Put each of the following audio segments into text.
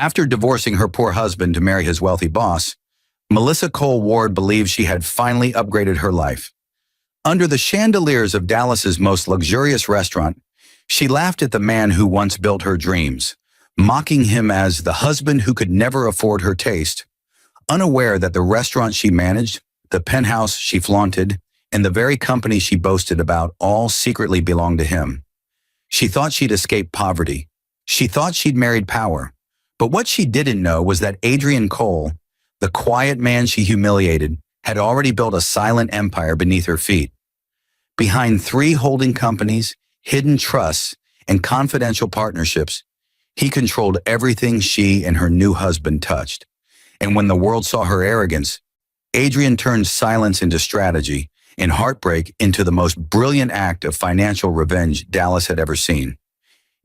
After divorcing her poor husband to marry his wealthy boss, Melissa Cole Ward believed she had finally upgraded her life. Under the chandeliers of Dallas's most luxurious restaurant, she laughed at the man who once built her dreams, mocking him as the husband who could never afford her taste, unaware that the restaurant she managed, the penthouse she flaunted, and the very company she boasted about all secretly belonged to him. She thought she'd escaped poverty. She thought she'd married power. But what she didn't know was that Adrian Cole, the quiet man she humiliated, had already built a silent empire beneath her feet. Behind 3 holding companies, hidden trusts, and confidential partnerships, he controlled everything she and her new husband touched. And when the world saw her arrogance, Adrian turned silence into strategy and heartbreak into the most brilliant act of financial revenge Dallas had ever seen.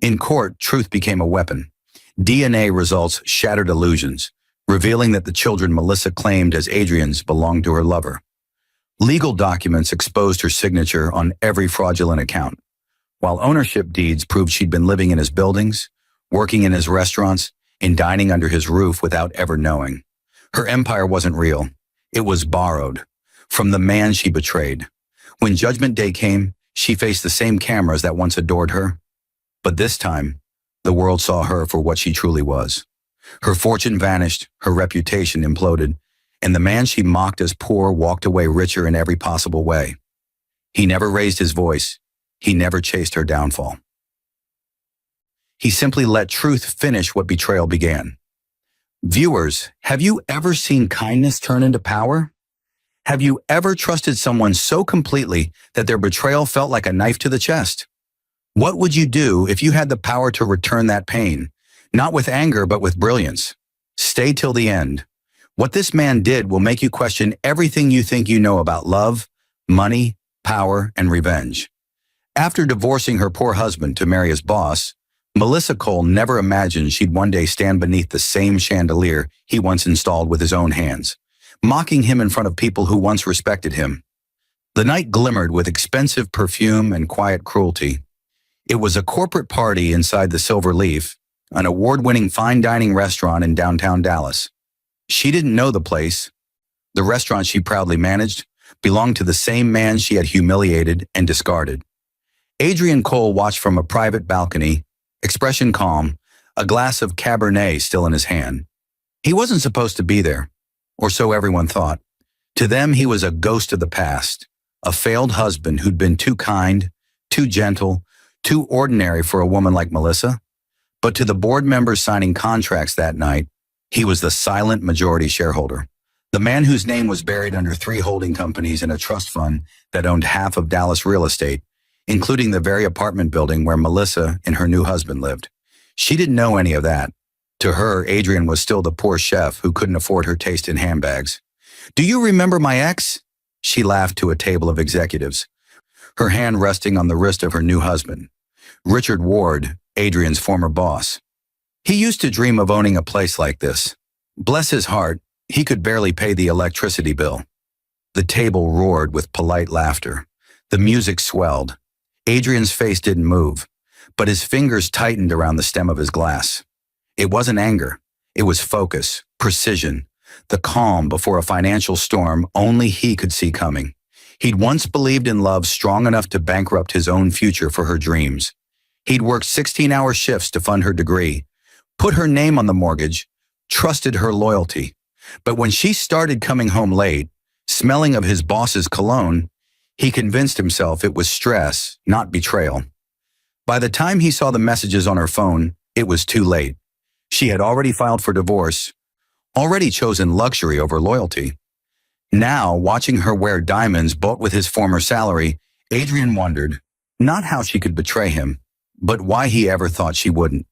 In court, truth became a weapon. DNA results shattered illusions, revealing that the children Melissa claimed as Adrian's belonged to her lover. Legal documents exposed her signature on every fraudulent account, while ownership deeds proved she'd been living in his buildings, working in his restaurants, and dining under his roof without ever knowing. Her empire wasn't real. It was borrowed from the man she betrayed. When Judgment Day came, she faced the same cameras that once adored her. But this time, the world saw her for what she truly was. Her fortune vanished, her reputation imploded, and the man she mocked as poor walked away richer in every possible way. He never raised his voice. He never chased her downfall. He simply let truth finish what betrayal began. Viewers, have you ever seen kindness turn into power? Have you ever trusted someone so completely that their betrayal felt like a knife to the chest? What would you do if you had the power to return that pain? Not with anger, but with brilliance. Stay till the end. What this man did will make you question everything you think you know about love, money, power, and revenge. After divorcing her poor husband to marry his boss, Melissa Cole never imagined she'd one day stand beneath the same chandelier he once installed with his own hands, mocking him in front of people who once respected him. The night glimmered with expensive perfume and quiet cruelty. It was a corporate party inside the Silver Leaf, an award-winning fine dining restaurant in downtown Dallas. She didn't know the place. The restaurant she proudly managed belonged to the same man she had humiliated and discarded. Adrian Cole watched from a private balcony, expression calm, a glass of Cabernet still in his hand. He wasn't supposed to be there, or so everyone thought. To them, he was a ghost of the past, a failed husband who'd been too kind, too gentle, too ordinary for a woman like Melissa. But to the board members signing contracts that night, he was the silent majority shareholder, the man whose name was buried under 3 holding companies and a trust fund that owned half of Dallas real estate, including the very apartment building where Melissa and her new husband lived. She didn't know any of that. To her, Adrian was still the poor chef who couldn't afford her taste in handbags. "Do you remember my ex?" She laughed to a table of executives, her hand resting on the wrist of her new husband, Richard Ward, Adrian's former boss. He used to dream of owning a place like this. Bless his heart, he could barely pay the electricity bill. The table roared with polite laughter. The music swelled. Adrian's face didn't move, but his fingers tightened around the stem of his glass. It wasn't anger. It was focus, precision, the calm before a financial storm only he could see coming. He'd once believed in love strong enough to bankrupt his own future for her dreams. He'd worked 16-hour shifts to fund her degree, put her name on the mortgage, trusted her loyalty. But when she started coming home late, smelling of his boss's cologne, he convinced himself it was stress, not betrayal. By the time he saw the messages on her phone, it was too late. She had already filed for divorce, already chosen luxury over loyalty. Now, watching her wear diamonds bought with his former salary, Adrian wondered, not how she could betray him, but why he ever thought she wouldn't.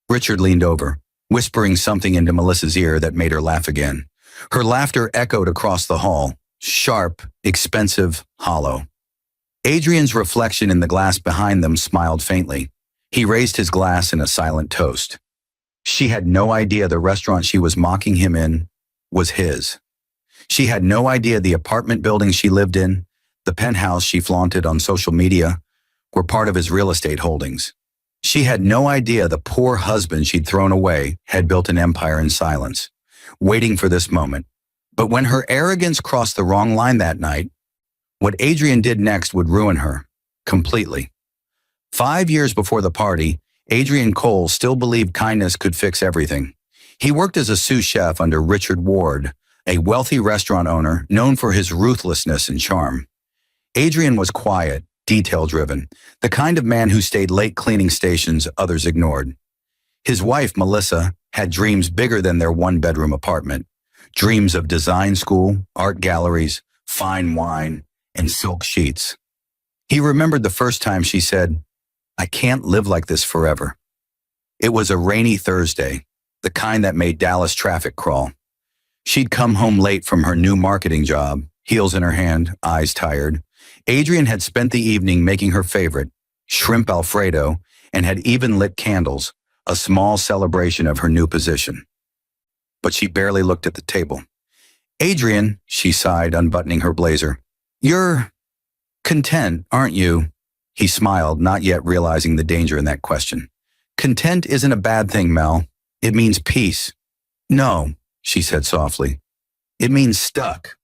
Richard leaned over, whispering something into Melissa's ear that made her laugh again. Her laughter echoed across the hall, sharp, expensive, hollow. Adrian's reflection in the glass behind them smiled faintly. He raised his glass in a silent toast. She had no idea the restaurant she was mocking him in was his. She had no idea the apartment building she lived in, the penthouse she flaunted on social media, were part of his real estate holdings. She had no idea the poor husband she'd thrown away had built an empire in silence, waiting for this moment. But when her arrogance crossed the wrong line that night, what Adrian did next would ruin her completely. 5 years before the party, Adrian Cole still believed kindness could fix everything. He worked as a sous chef under Richard Ward, a wealthy restaurant owner known for his ruthlessness and charm. Adrian was quiet, detail-driven, the kind of man who stayed late cleaning stations others ignored. His wife, Melissa, had dreams bigger than their one-bedroom apartment. Dreams of design school, art galleries, fine wine, and silk sheets. He remembered the first time she said, "I can't live like this forever." It was a rainy Thursday, the kind that made Dallas traffic crawl. She'd come home late from her new marketing job, heels in her hand, eyes tired. Adrian had spent the evening making her favorite, shrimp Alfredo, and had even lit candles, a small celebration of her new position. But she barely looked at the table. "Adrian," she sighed, unbuttoning her blazer, "you're content, aren't you?" He smiled, not yet realizing the danger in that question. "Content isn't a bad thing, Mel. It means peace." "No," she said softly. "It means stuck."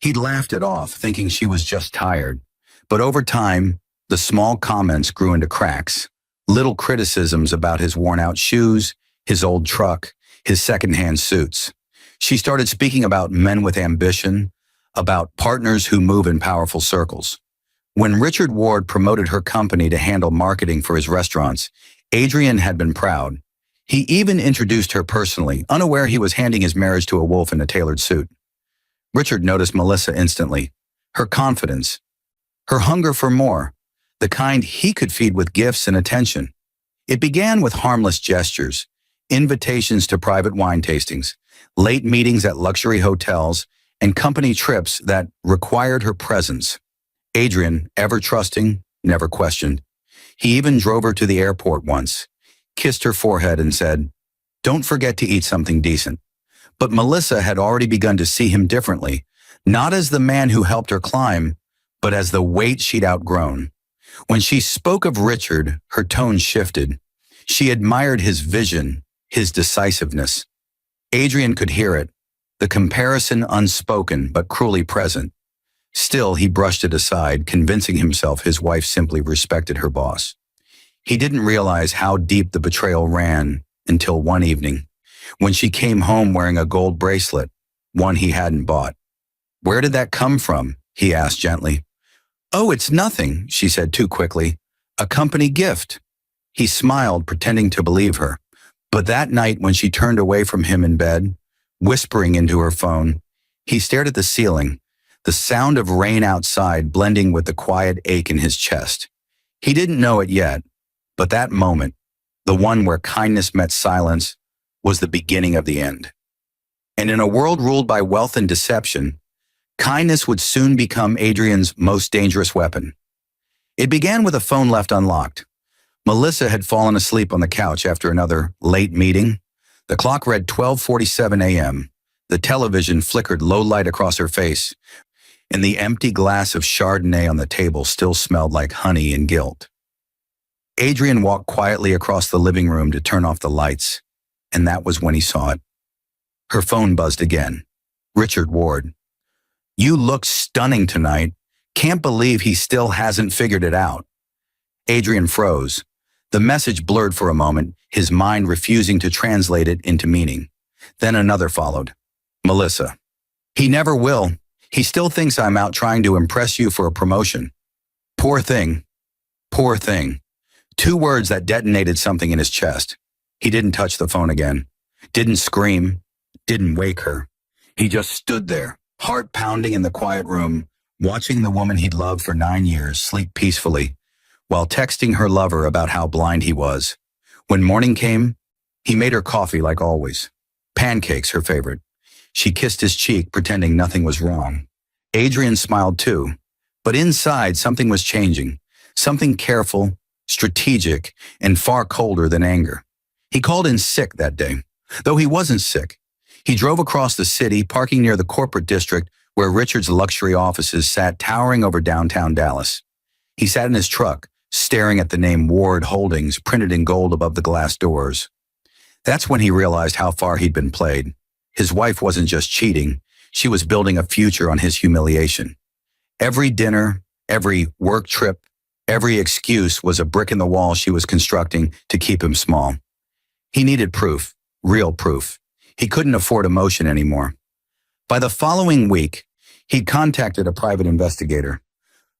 He'd laughed it off, thinking she was just tired. But over time, the small comments grew into cracks, little criticisms about his worn-out shoes, his old truck, his second-hand suits. She started speaking about men with ambition, about partners who move in powerful circles. When Richard Ward promoted her company to handle marketing for his restaurants, Adrian had been proud. He even introduced her personally, unaware he was handing his marriage to a wolf in a tailored suit. Richard noticed Melissa instantly. Her confidence, her hunger for more, the kind he could feed with gifts and attention. It began with harmless gestures, invitations to private wine tastings, late meetings at luxury hotels, and company trips that required her presence. Adrian, ever trusting, never questioned. He even drove her to the airport once, kissed her forehead and said, "Don't forget to eat something decent." But Melissa had already begun to see him differently, not as the man who helped her climb, but as the weight she'd outgrown. When she spoke of Richard, her tone shifted. She admired his vision, his decisiveness. Adrian could hear it, the comparison unspoken but cruelly present. Still, he brushed it aside, convincing himself his wife simply respected her boss. He didn't realize how deep the betrayal ran until one evening, when she came home wearing a gold bracelet, one he hadn't bought. "Where did that come from?" he asked gently. "Oh, it's nothing," she said too quickly. "A company gift." He smiled, pretending to believe her. But that night, when she turned away from him in bed, whispering into her phone, he stared at the ceiling, the sound of rain outside blending with the quiet ache in his chest. He didn't know it yet, but that moment, the one where kindness met silence, was the beginning of the end. And in a world ruled by wealth and deception, kindness would soon become Adrian's most dangerous weapon. It began with a phone left unlocked. Melissa had fallen asleep on the couch after another late meeting. The clock read 12:47 a.m. The television flickered low light across her face, and the empty glass of Chardonnay on the table still smelled like honey and guilt. Adrian walked quietly across the living room to turn off the lights, and that was when he saw it. Her phone buzzed again. Richard Ward. "You look stunning tonight. Can't believe he still hasn't figured it out." Adrian froze. The message blurred for a moment, his mind refusing to translate it into meaning. Then another followed. "Melissa. He never will. He still thinks I'm out trying to impress you for a promotion." Poor thing. Poor thing. 2 words that detonated something in his chest. He didn't touch the phone again. Didn't scream. Didn't wake her. He just stood there, heart pounding in the quiet room, watching the woman he'd loved for 9 years sleep peacefully, while texting her lover about how blind he was. When morning came, he made her coffee like always. Pancakes, her favorite. She kissed his cheek, pretending nothing was wrong. Adrian smiled too, but inside something was changing, something careful, strategic, and far colder than anger. He called in sick that day, though he wasn't sick. He drove across the city, parking near the corporate district where Richard's luxury offices sat towering over downtown Dallas. He sat in his truck, staring at the name Ward Holdings printed in gold above the glass doors. That's when he realized how far he'd been played. His wife wasn't just cheating, she was building a future on his humiliation. Every dinner, every work trip, every excuse was a brick in the wall she was constructing to keep him small. He needed proof, real proof. He couldn't afford emotion anymore. By the following week, he'd contacted a private investigator.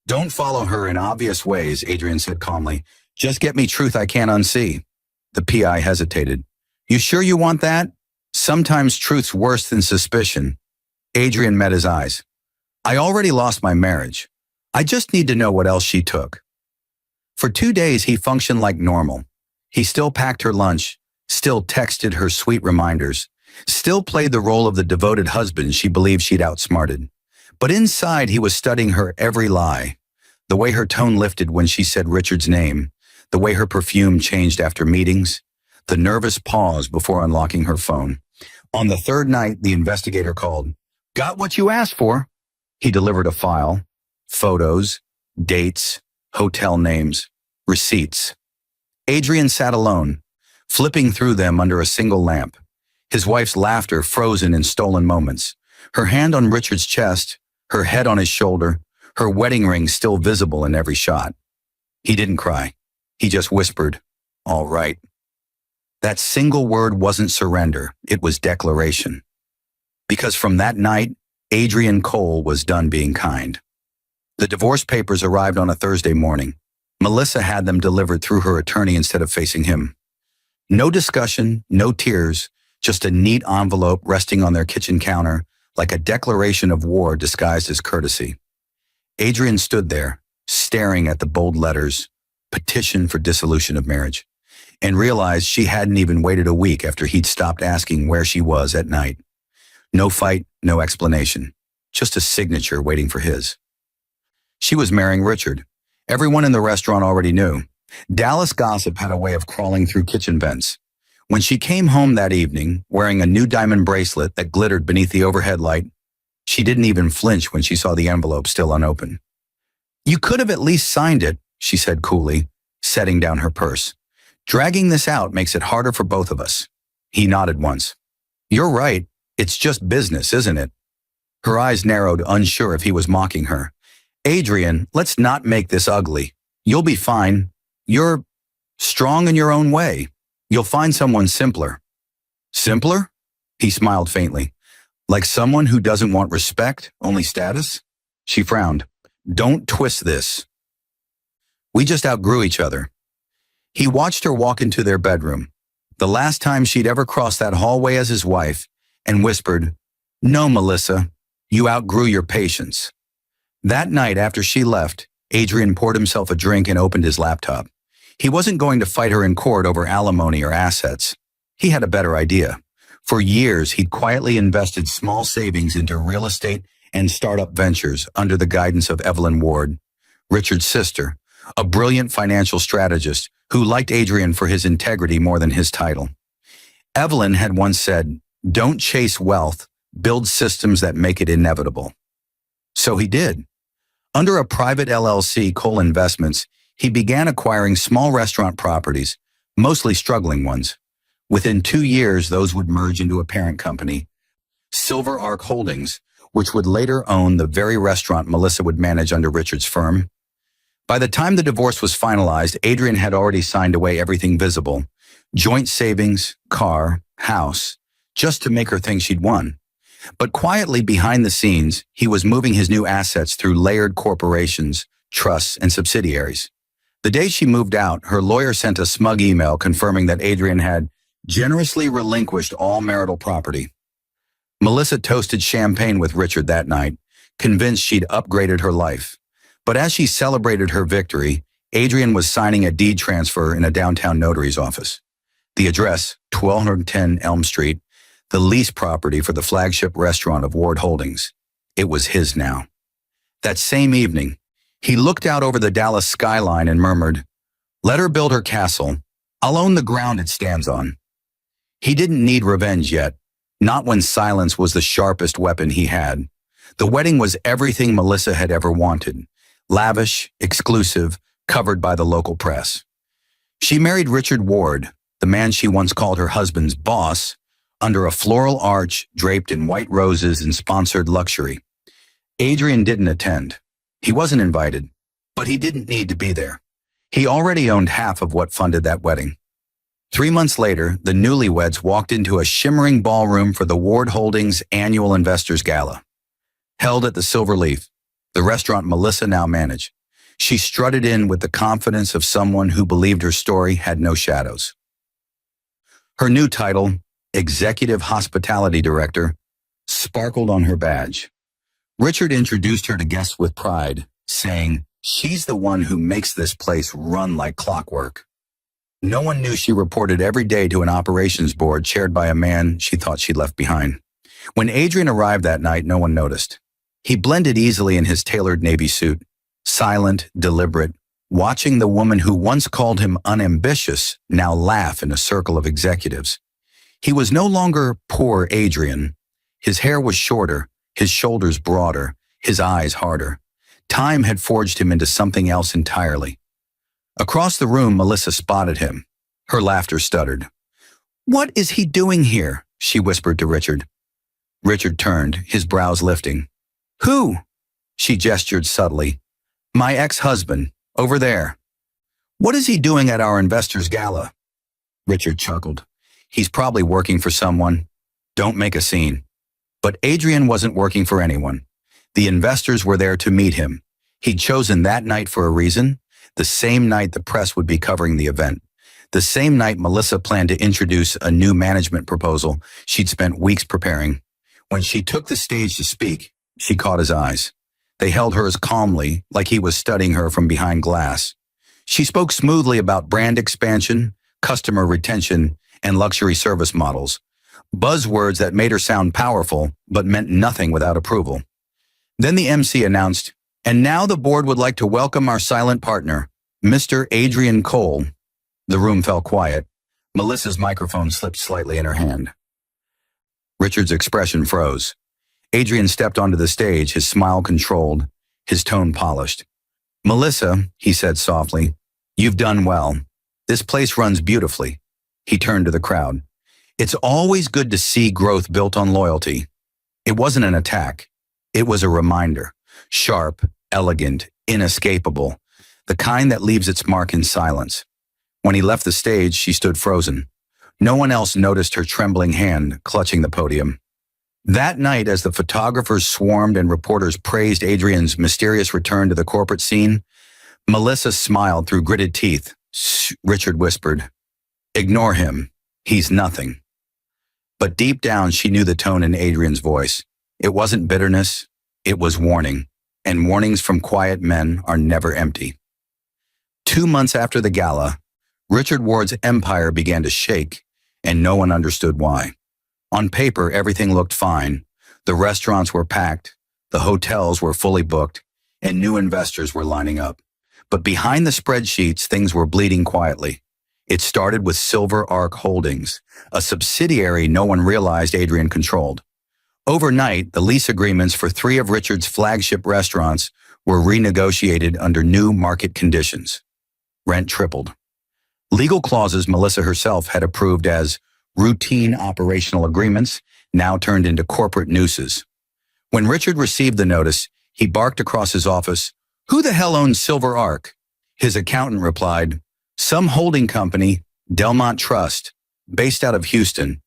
"Don't follow her in obvious ways," Adrian said calmly. "Just get me truth I can't unsee." The PI hesitated. "You sure you want that? Sometimes truth's worse than suspicion." Adrian met his eyes. "I already lost my marriage. I just need to know what else she took." For 2 days, he functioned like normal. He still packed her lunch, still texted her sweet reminders, still played the role of the devoted husband she believed she'd outsmarted. But inside, he was studying her every lie. The way her tone lifted when she said Richard's name, the way her perfume changed after meetings, the nervous pause before unlocking her phone. On the third night, the investigator called. "Got what you asked for." He delivered a file, photos, dates, hotel names, receipts. Adrian sat alone, flipping through them under a single lamp. His wife's laughter frozen in stolen moments. Her hand on Richard's chest, her head on his shoulder, her wedding ring still visible in every shot. He didn't cry. He just whispered, "All right." That single word wasn't surrender, it was declaration. Because from that night, Adrian Cole was done being kind. The divorce papers arrived on a Thursday morning. Melissa had them delivered through her attorney instead of facing him. No discussion, no tears, just a neat envelope resting on their kitchen counter like a declaration of war disguised as courtesy. Adrian stood there, staring at the bold letters, "Petition for dissolution of marriage," and realized she hadn't even waited a week after he'd stopped asking where she was at night. No fight, no explanation, just a signature waiting for his. She was marrying Richard. Everyone in the restaurant already knew. Dallas gossip had a way of crawling through kitchen vents. When she came home that evening, wearing a new diamond bracelet that glittered beneath the overhead light, she didn't even flinch when she saw the envelope still unopened. "You could have at least signed it," she said coolly, setting down her purse. "Dragging this out makes it harder for both of us." He nodded once. "You're right. It's just business, isn't it?" Her eyes narrowed, unsure if he was mocking her. "Adrian, let's not make this ugly. You'll be fine. You're strong in your own way. You'll find someone simpler." "Simpler?" He smiled faintly. "Like someone who doesn't want respect, only status?" She frowned. "Don't twist this. We just outgrew each other." He watched her walk into their bedroom, the last time she'd ever crossed that hallway as his wife, and whispered, "No, Melissa, you outgrew your patience." That night after she left, Adrian poured himself a drink and opened his laptop. He wasn't going to fight her in court over alimony or assets. He had a better idea. For years, he'd quietly invested small savings into real estate and startup ventures under the guidance of Evelyn Ward, Richard's sister, a brilliant financial strategist who liked Adrian for his integrity more than his title. Evelyn had once said, "Don't chase wealth, build systems that make it inevitable." So he did. Under a private LLC, Cole Investments, he began acquiring small restaurant properties, mostly struggling ones. Within 2 years, those would merge into a parent company, Silver Arc Holdings, which would later own the very restaurant Melissa would manage under Richard's firm. By the time the divorce was finalized, Adrian had already signed away everything visible, joint savings, car, house, just to make her think she'd won. But quietly behind the scenes, he was moving his new assets through layered corporations, trusts, and subsidiaries. The day she moved out, her lawyer sent a smug email confirming that Adrian had generously relinquished all marital property. Melissa toasted champagne with Richard that night, convinced she'd upgraded her life. But as she celebrated her victory, Adrian was signing a deed transfer in a downtown notary's office. The address, 1210 Elm Street, the lease property for the flagship restaurant of Ward Holdings. It was his now. That same evening, he looked out over the Dallas skyline and murmured, "Let her build her castle. I'll own the ground it stands on." He didn't need revenge yet, not when silence was the sharpest weapon he had. The wedding was everything Melissa had ever wanted. Lavish, exclusive, covered by the local press. She married Richard Ward, the man she once called her husband's boss, under a floral arch draped in white roses and sponsored luxury. Adrian didn't attend. He wasn't invited, but he didn't need to be there. He already owned half of what funded that wedding. 3 months later, the newlyweds walked into a shimmering ballroom for the Ward Holdings annual Investors Gala. Held at the Silver Leaf, the restaurant Melissa now managed, she strutted in with the confidence of someone who believed her story had no shadows. Her new title, Executive Hospitality Director, sparkled on her badge. Richard introduced her to guests with pride, saying, "She's the one who makes this place run like clockwork." No one knew she reported every day to an operations board chaired by a man she thought she'd left behind. When Adrian arrived that night, no one noticed. He blended easily in his tailored navy suit, silent, deliberate, watching the woman who once called him unambitious now laugh in a circle of executives. He was no longer poor Adrian. His hair was shorter, his shoulders broader, his eyes harder. Time had forged him into something else entirely. Across the room, Melissa spotted him. Her laughter stuttered. "What is he doing here?" she whispered to Richard. Richard turned, his brows lifting. "Who?" She gestured subtly. "My ex-husband, over there." "What is he doing at our investors' gala?" Richard chuckled. "He's probably working for someone. Don't make a scene." But Adrian wasn't working for anyone. The investors were there to meet him. He'd chosen that night for a reason, the same night the press would be covering the event. The same night Melissa planned to introduce a new management proposal she'd spent weeks preparing. When she took the stage to speak, she caught his eyes. They held hers calmly, like he was studying her from behind glass. She spoke smoothly about brand expansion, customer retention, and luxury service models. Buzzwords that made her sound powerful, but meant nothing without approval. Then the MC announced, "And now the board would like to welcome our silent partner, Mr. Adrian Cole." The room fell quiet. Melissa's microphone slipped slightly in her hand. Richard's expression froze. Adrian stepped onto the stage, his smile controlled, his tone polished. "Melissa," he said softly, "you've done well. This place runs beautifully." He turned to the crowd. "It's always good to see growth built on loyalty." It wasn't an attack. It was a reminder. Sharp, elegant, inescapable. The kind that leaves its mark in silence. When he left the stage, she stood frozen. No one else noticed her trembling hand clutching the podium. That night, as the photographers swarmed and reporters praised Adrian's mysterious return to the corporate scene, Melissa smiled through gritted teeth. "Shh," Richard whispered. "Ignore him. He's nothing." But deep down, she knew the tone in Adrian's voice. It wasn't bitterness, it was warning. And warnings from quiet men are never empty. 2 months after the gala, Richard Ward's empire began to shake, and no one understood why. On paper, everything looked fine. The restaurants were packed, the hotels were fully booked, and new investors were lining up. But behind the spreadsheets, things were bleeding quietly. It started with Silver Arc Holdings, a subsidiary no one realized Adrian controlled. Overnight, the lease agreements for 3 of Richard's flagship restaurants were renegotiated under new market conditions. Rent tripled. Legal clauses Melissa herself had approved as routine operational agreements now turned into corporate nooses. When Richard received the notice, he barked across his office, "Who the hell owns Silver Arc?" His accountant replied, "Some holding company, Delmont Trust, based out of Houston.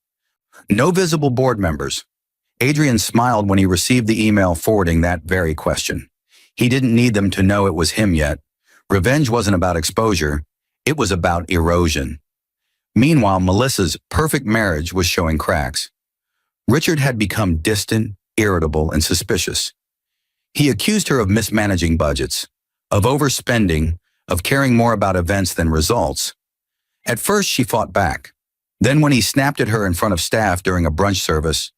No visible board members." Adrian smiled when he received the email forwarding that very question. He didn't need them to know it was him yet. Revenge wasn't about exposure, it was about erosion. Meanwhile, Melissa's perfect marriage was showing cracks. Richard had become distant, irritable, and suspicious. He accused her of mismanaging budgets, of overspending, of caring more about events than results. At first, she fought back. Then when he snapped at her in front of staff during a brunch service,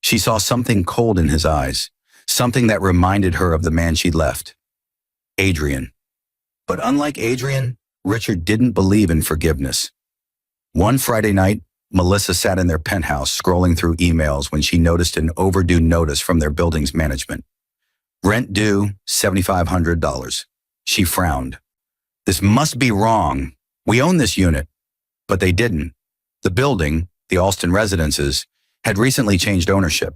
she saw something cold in his eyes, something that reminded her of the man she'd left. Adrian. But unlike Adrian, Richard didn't believe in forgiveness. One Friday night, Melissa sat in their penthouse scrolling through emails when she noticed an overdue notice from their building's management. Rent due, $7,500. She frowned. This must be wrong. We own this unit. But they didn't. The building, the Alston Residences, had recently changed ownership.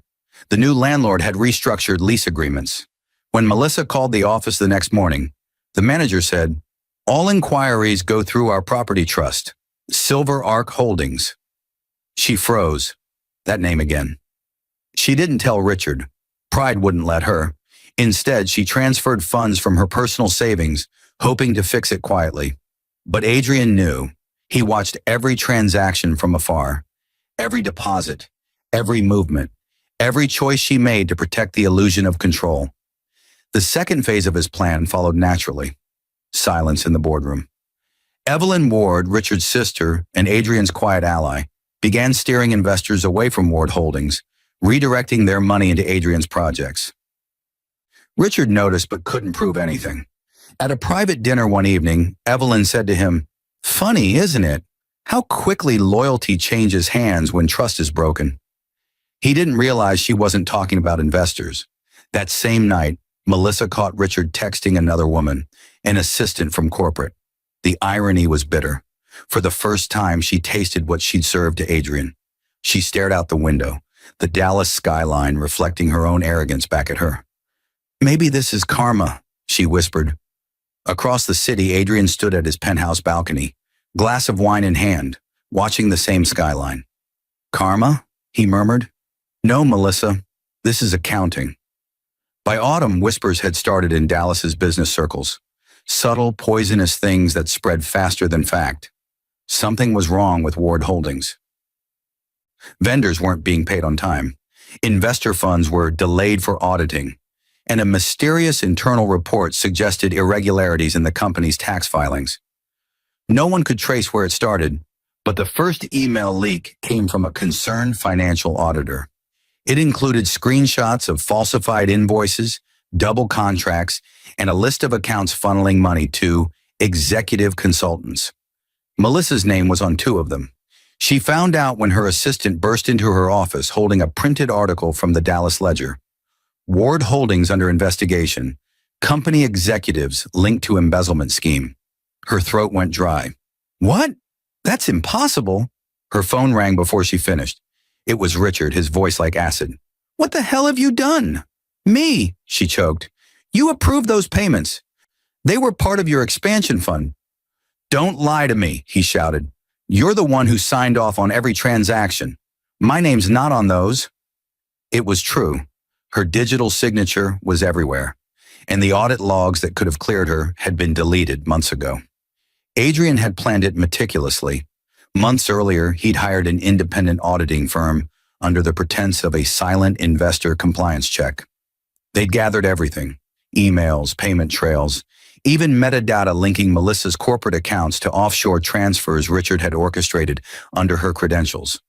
The new landlord had restructured lease agreements. When Melissa called the office the next morning, the manager said, "All inquiries go through our property trust, Silver Arc Holdings." She froze. That name again. She didn't tell Richard. Pride wouldn't let her. Instead, she transferred funds from her personal savings, hoping to fix it quietly. But Adrian knew. He watched every transaction from afar, every deposit, every movement, every choice she made to protect the illusion of control. The second phase of his plan followed naturally. Silence in the boardroom. Evelyn Ward, Richard's sister and Adrian's quiet ally, began steering investors away from Ward Holdings, redirecting their money into Adrian's projects. Richard noticed but couldn't prove anything. At a private dinner one evening, Evelyn said to him, "Funny, isn't it? How quickly loyalty changes hands when trust is broken." He didn't realize she wasn't talking about investors. That same night, Melissa caught Richard texting another woman, an assistant from corporate. The irony was bitter. For the first time, she tasted what she'd served to Adrian. She stared out the window, the Dallas skyline reflecting her own arrogance back at her. "Maybe this is karma," she whispered. Across the city, Adrian stood at his penthouse balcony, glass of wine in hand, watching the same skyline. "Karma?" he murmured. "No, Melissa, this is accounting." By autumn, whispers had started in Dallas's business circles. Subtle, poisonous things that spread faster than fact. Something was wrong with Ward Holdings. Vendors weren't being paid on time. Investor funds were delayed for auditing. And a mysterious internal report suggested irregularities in the company's tax filings. No one could trace where it started, but the first email leak came from a concerned financial auditor. It included screenshots of falsified invoices, double contracts, and a list of accounts funneling money to executive consultants. Melissa's name was on two of them. She found out when her assistant burst into her office holding a printed article from the Dallas Ledger. Ward Holdings under investigation. Company executives linked to embezzlement scheme. Her throat went dry. "What? That's impossible." Her phone rang before she finished. It was Richard, his voice like acid. "What the hell have you done?" "Me," she choked. "You approved those payments. They were part of your expansion fund." "Don't lie to me," he shouted. "You're the one who signed off on every transaction. My name's not on those." It was true. Her digital signature was everywhere, and the audit logs that could have cleared her had been deleted months ago. Adrian had planned it meticulously. Months earlier, he'd hired an independent auditing firm under the pretense of a silent investor compliance check. They'd gathered everything: emails, payment trails, even metadata linking Melissa's corporate accounts to offshore transfers Richard had orchestrated under her credentials.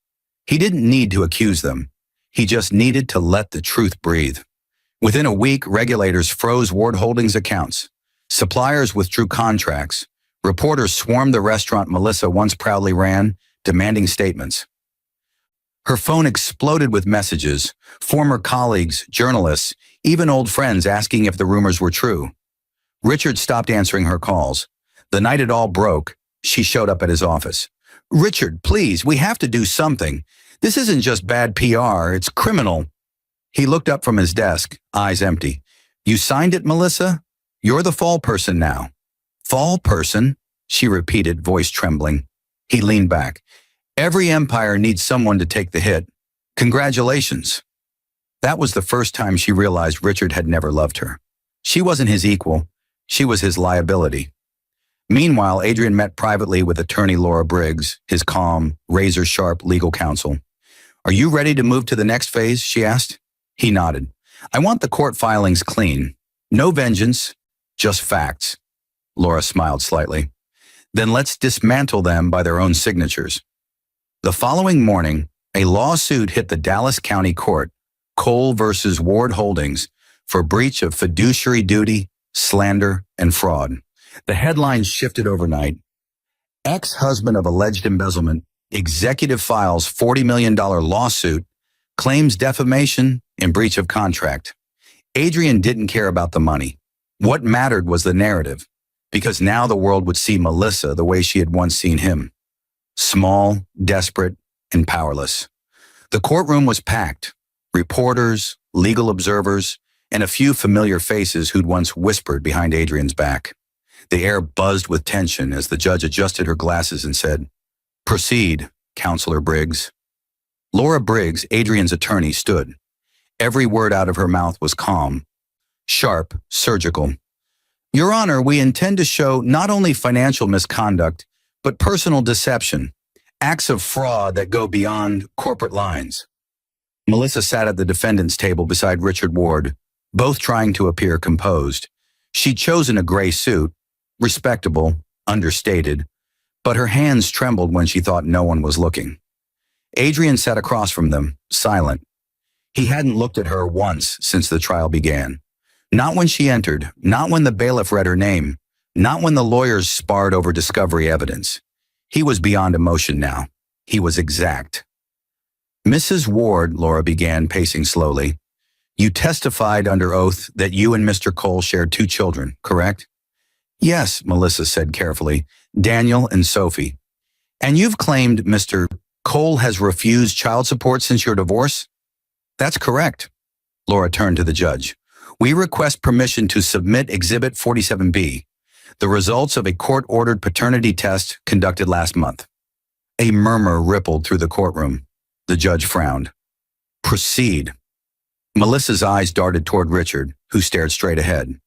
He didn't need to accuse them. He just needed to let the truth breathe. Within a week, regulators froze Ward Holdings accounts. Suppliers withdrew contracts. Reporters swarmed the restaurant Melissa once proudly ran, demanding statements. Her phone exploded with messages, former colleagues, journalists, even old friends asking if the rumors were true. Richard stopped answering her calls. The night it all broke, she showed up at his office. "Richard, please, we have to do something. This isn't just bad PR, it's criminal." He looked up from his desk, eyes empty. "You signed it, Melissa? You're the fall person now." "Fall person?" she repeated, voice trembling. He leaned back. "Every empire needs someone to take the hit. Congratulations." That was the first time she realized Richard had never loved her. She wasn't his equal. She was his liability. Meanwhile, Adrian met privately with attorney Laura Briggs, his calm, razor-sharp legal counsel. "Are you ready to move to the next phase?" she asked. He nodded. "I want the court filings clean. No vengeance, just facts." Laura smiled slightly. "Then let's dismantle them by their own signatures." The following morning, a lawsuit hit the Dallas County Court, Cole versus Ward Holdings, for breach of fiduciary duty, slander, and fraud. The headlines shifted overnight. Ex-husband of alleged embezzlement, executive files $40 million lawsuit, claims defamation and breach of contract. Adrian didn't care about the money. What mattered was the narrative. because now the world would see Melissa the way she had once seen him. Small, desperate, and powerless. The courtroom was packed. Reporters, legal observers, and a few familiar faces who'd once whispered behind Adrian's back. The air buzzed with tension as the judge adjusted her glasses and said, "Proceed, Counselor Briggs." Laura Briggs, Adrian's attorney, stood. Every word out of her mouth was calm, sharp, surgical. "Your Honor, we intend to show not only financial misconduct, but personal deception, acts of fraud that go beyond corporate lines." Melissa sat at the defendant's table beside Richard Ward, both trying to appear composed. She'd chosen a gray suit, respectable, understated, but her hands trembled when she thought no one was looking. Adrian sat across from them, silent. He hadn't looked at her once since the trial began. Not when she entered, not when the bailiff read her name, not when the lawyers sparred over discovery evidence. He was beyond emotion now. He was exact. "Mrs. Ward," Laura began, pacing slowly, "you testified under oath that you and Mr. Cole shared 2 children, correct?" "Yes," Melissa said carefully, "Daniel and Sophie." "And you've claimed Mr. Cole has refused child support since your divorce?" "That's correct." Laura turned to the judge. "We request permission to submit Exhibit 47B, the results of a court-ordered paternity test conducted last month." A murmur rippled through the courtroom. The judge frowned. "Proceed." Melissa's eyes darted toward Richard, who stared straight ahead.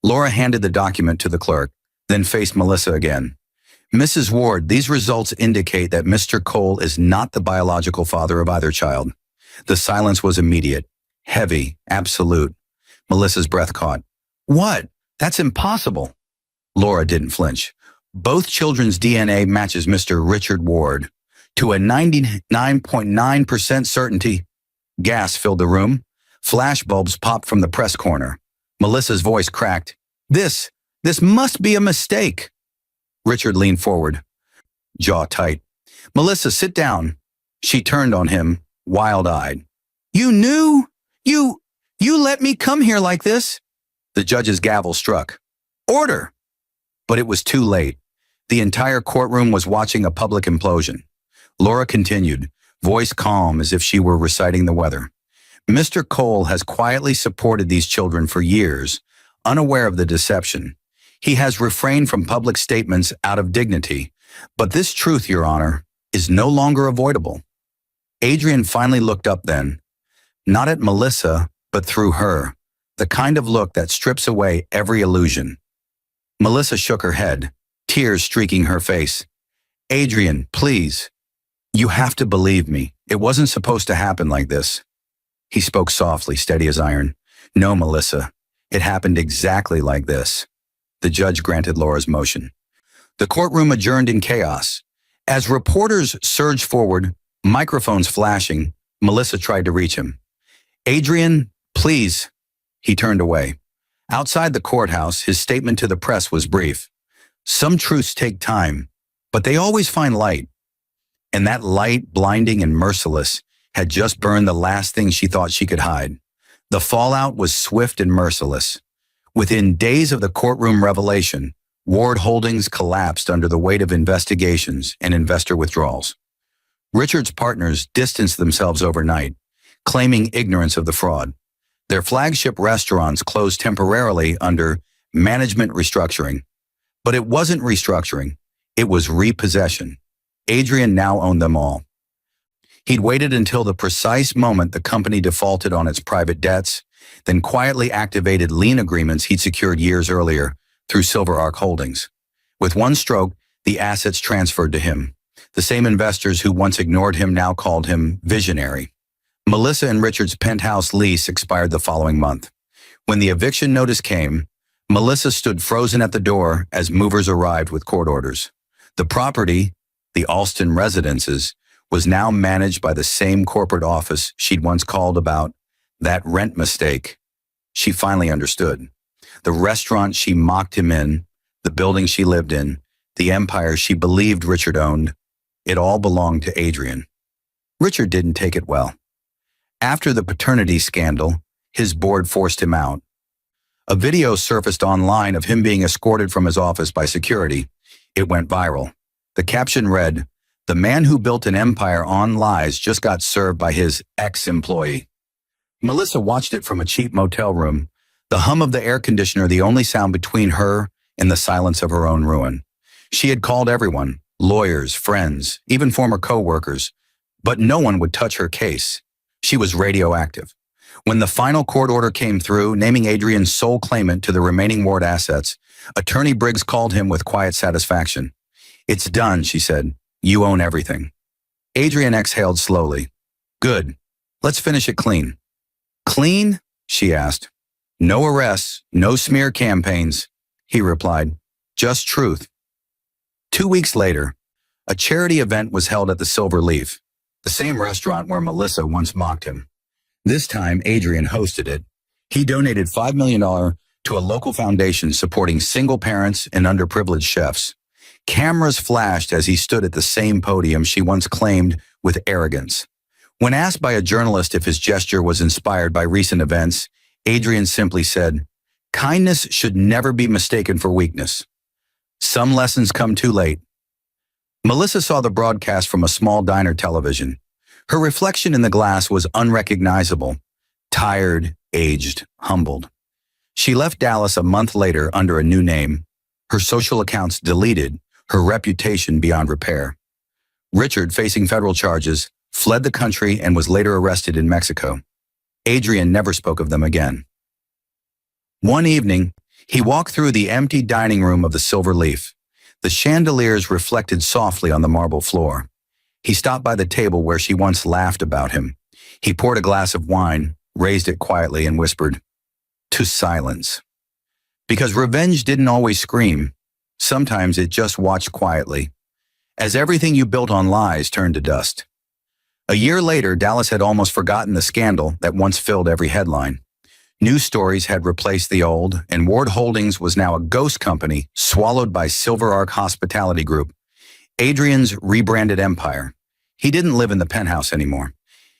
Laura handed the document to the clerk, then faced Melissa again. "Mrs. Ward, these results indicate that Mr. Cole is not the biological father of either child." The silence was immediate, heavy, absolute. Melissa's breath caught. "What? That's impossible." Laura didn't flinch. "Both children's DNA matches Mr. Richard Ward. To a 99.9% certainty." Gas filled the room. Flashbulbs popped from the press corner. Melissa's voice cracked. This must be a mistake." Richard leaned forward, jaw tight. "Melissa, sit down." She turned on him, wild-eyed. "You knew? You let me come here like this?" The judge's gavel struck. "Order!" But it was too late. The entire courtroom was watching a public implosion. Laura continued, voice calm as if she were reciting the weather. "Mr. Cole has quietly supported these children for years, unaware of the deception. He has refrained from public statements out of dignity, but this truth, Your Honor, is no longer avoidable." Adrian finally looked up then, not at Melissa, but through her, the kind of look that strips away every illusion. Melissa shook her head, tears streaking her face. "Adrian, please. You have to believe me. It wasn't supposed to happen like this." He spoke softly, steady as iron. "No, Melissa, it happened exactly like this." The judge granted Laura's motion. The courtroom adjourned in chaos. As reporters surged forward, microphones flashing, Melissa tried to reach him. "Adrian, please." He turned away. Outside the courthouse, his statement to the press was brief. "Some truths take time, but they always find light." And that light, blinding and merciless, had just burned the last thing she thought she could hide. The fallout was swift and merciless. Within days of the courtroom revelation, Ward Holdings collapsed under the weight of investigations and investor withdrawals. Richard's partners distanced themselves overnight, claiming ignorance of the fraud. Their flagship restaurants closed temporarily under management restructuring. But it wasn't restructuring, it was repossession. Adrian now owned them all. He'd waited until the precise moment the company defaulted on its private debts, then quietly activated lien agreements he'd secured years earlier through Silver Arc Holdings. With one stroke, the assets transferred to him. The same investors who once ignored him now called him visionary. Melissa and Richard's penthouse lease expired the following month. When the eviction notice came, Melissa stood frozen at the door as movers arrived with court orders. The property, the Alston Residences, was now managed by the same corporate office she'd once called about that rent mistake. She finally understood. The restaurant she mocked him in, the building she lived in, the empire she believed Richard owned, it all belonged to Adrian. Richard didn't take it well. After the paternity scandal, his board forced him out. A video surfaced online of him being escorted from his office by security. It went viral. The caption read, "The man who built an empire on lies just got served by his ex-employee." Melissa watched it from a cheap motel room, the hum of the air conditioner the only sound between her and the silence of her own ruin. She had called everyone, lawyers, friends, even former co-workers, but no one would touch her case. She was radioactive. When the final court order came through, naming Adrian sole claimant to the remaining ward assets, Attorney Briggs called him with quiet satisfaction. "It's done," she said. "You own everything." Adrian exhaled slowly. "Good. Let's finish it clean." "Clean?" she asked. "No arrests, no smear campaigns," he replied. "Just truth." 2 weeks later, a charity event was held at the Silver Leaf, the same restaurant where Melissa once mocked him. This time, Adrian hosted it. He donated $5 million to a local foundation supporting single parents and underprivileged chefs. Cameras flashed as he stood at the same podium she once claimed with arrogance. When asked by a journalist if his gesture was inspired by recent events, Adrian simply said, "Kindness should never be mistaken for weakness. Some lessons come too late." Melissa saw the broadcast from a small diner television. Her reflection in the glass was unrecognizable, tired, aged, humbled. She left Dallas a month later under a new name, her social accounts deleted, her reputation beyond repair. Richard, facing federal charges, fled the country and was later arrested in Mexico. Adrian never spoke of them again. One evening, he walked through the empty dining room of the Silver Leaf. The chandeliers reflected softly on the marble floor. He stopped by the table where she once laughed about him. He poured a glass of wine, raised it quietly, and whispered, "To silence." Because revenge didn't always scream. Sometimes it just watched quietly, as everything you built on lies turned to dust. A year later, Dallas had almost forgotten the scandal that once filled every headline. News stories had replaced the old, and Ward Holdings was now a ghost company swallowed by Silver Arc Hospitality Group, Adrian's rebranded empire. He didn't live in the penthouse anymore.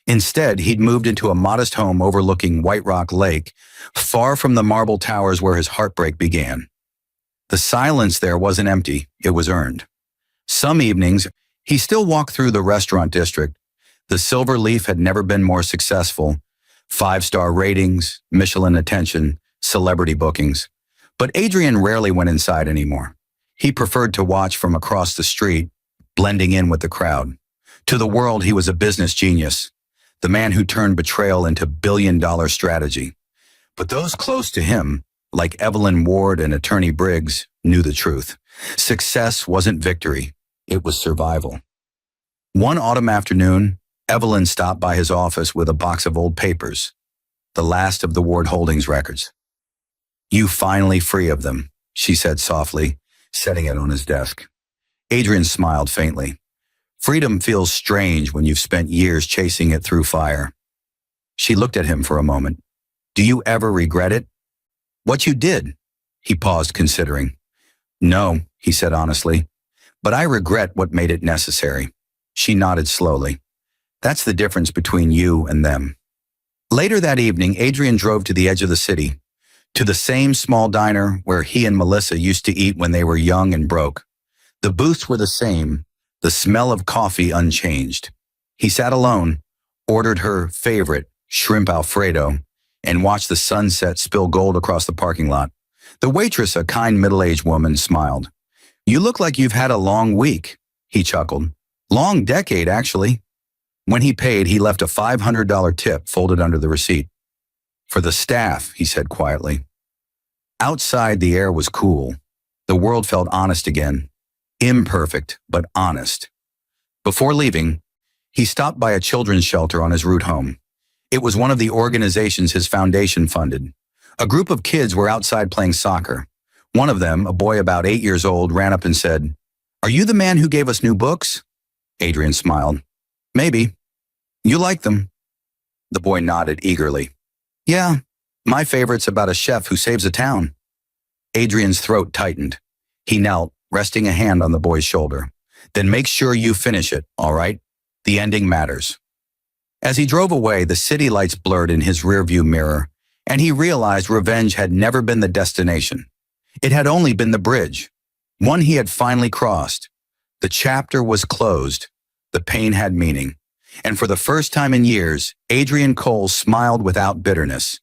Instead, he'd moved into a modest home overlooking White Rock Lake, far from the marble towers where his heartbreak began. The silence there wasn't empty, it was earned. Some evenings, he still walked through the restaurant district. The Silver Leaf had never been more successful. 5-star ratings, Michelin attention, celebrity bookings. But Adrian rarely went inside anymore. He preferred to watch from across the street, blending in with the crowd. To the world, he was a business genius, the man who turned betrayal into billion-dollar strategy. But those close to him, like Evelyn Ward and Attorney Briggs, knew the truth. Success wasn't victory, it was survival. One autumn afternoon, Evelyn stopped by his office with a box of old papers, the last of the Ward Holdings records. "You finally free of them," she said softly, setting it on his desk. Adrian smiled faintly. "Freedom feels strange when you've spent years chasing it through fire." She looked at him for a moment. "Do you ever regret it?" "What you did?" He paused, considering. "No," he said honestly, "but I regret what made it necessary." She nodded slowly. "That's the difference between you and them." Later that evening, Adrian drove to the edge of the city, to the same small diner where he and Melissa used to eat when they were young and broke. The booths were the same, the smell of coffee unchanged. He sat alone, ordered her favorite, shrimp Alfredo, and watched the sunset spill gold across the parking lot. The waitress, a kind middle-aged woman, smiled. "You look like you've had a long week," he chuckled. "Long decade, actually." When he paid, he left a $500 tip folded under the receipt. "For the staff," he said quietly. Outside, the air was cool. The world felt honest again. Imperfect, but honest. Before leaving, he stopped by a children's shelter on his route home. It was one of the organizations his foundation funded. A group of kids were outside playing soccer. One of them, a boy about 8 years old, ran up and said, "Are you the man who gave us new books?" Adrian smiled. "Maybe. You like them?" The boy nodded eagerly. "Yeah, my favorite's about a chef who saves a town." Adrian's throat tightened. He knelt, resting a hand on the boy's shoulder. "Then make sure you finish it, all right? The ending matters." As he drove away, the city lights blurred in his rearview mirror, and he realized revenge had never been the destination. It had only been the bridge, one he had finally crossed. The chapter was closed. The pain had meaning. And for the first time in years, Adrian Cole smiled without bitterness.